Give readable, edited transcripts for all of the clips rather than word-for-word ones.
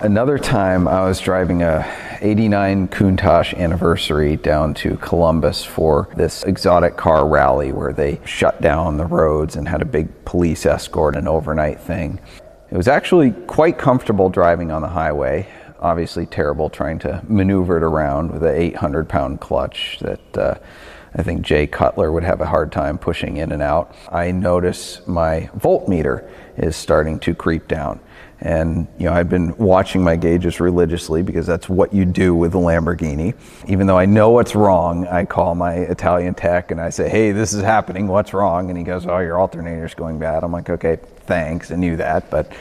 Another time I was driving a '89 Countach anniversary down to Columbus for this exotic car rally where they shut down the roads and had a big police escort, an overnight thing. It was actually quite comfortable driving on the highway. Obviously terrible trying to maneuver it around with an 800-pound clutch that I think Jay Cutler would have a hard time pushing in and out. I notice my voltmeter is starting to creep down. And I've been watching my gauges religiously because that's what you do with a Lamborghini. Even though I know what's wrong, I call my Italian tech and I say, hey, this is happening, what's wrong? And he goes, oh, your alternator's going bad. I'm like, okay, thanks, I knew that, but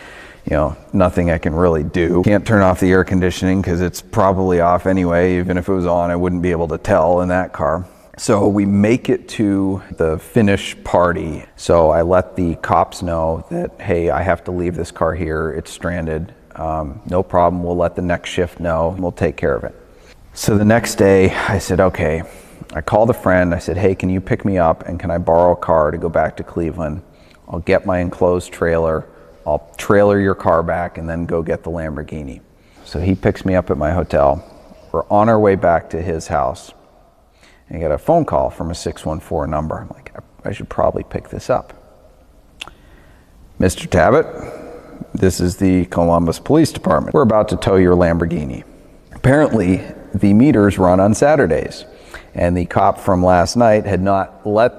nothing I can really do. Can't turn off the air conditioning because it's probably off anyway. Even if it was on, I wouldn't be able to tell in that car. So we make it to the finish party. So I let the cops know that, hey, I have to leave this car here. It's stranded. No problem. We'll let the next shift know. We'll take care of it. So the next day I said, okay. I called a friend. I said, hey, can you pick me up and can I borrow a car to go back to Cleveland? I'll get my enclosed trailer. I'll trailer your car back and then go get the Lamborghini. So he picks me up at my hotel. We're on our way back to his house. I got a phone call from a 614 number. I'm like, I should probably pick this up. Mr. Tabbitt, this is the Columbus Police Department. We're about to tow your Lamborghini. Apparently, the meters run on Saturdays, and the cop from last night had not let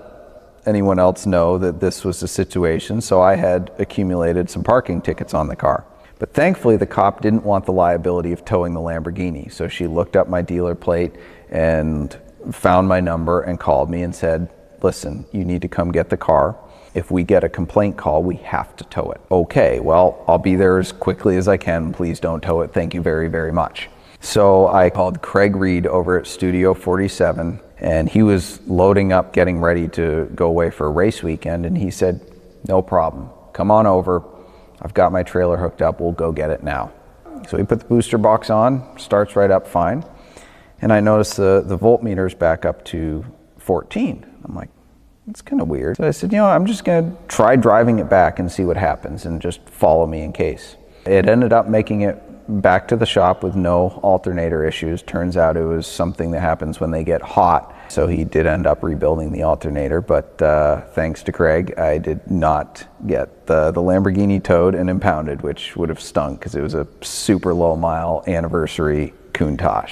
anyone else know that this was the situation, so I had accumulated some parking tickets on the car. But thankfully, the cop didn't want the liability of towing the Lamborghini, so she looked up my dealer plate and found my number and called me and said, listen, you need to come get the car. If we get a complaint call, we have to tow it. Okay, well, I'll be there as quickly as I can. Please don't tow it. Thank you very, very much. So I called Craig Reed over at Studio 47, and he was loading up, getting ready to go away for a race weekend, and he said, no problem. Come on over. I've got my trailer hooked up. We'll go get it now. So he put the booster box on, starts right up fine. And I noticed the voltmeter's back up to 14. I'm like, that's kind of weird. So I said, I'm just going to try driving it back and see what happens and just follow me in case. It ended up making it back to the shop with no alternator issues. Turns out it was something that happens when they get hot. So he did end up rebuilding the alternator, but thanks to Craig, I did not get the Lamborghini towed and impounded, which would have stunk because it was a super low mile anniversary Countach.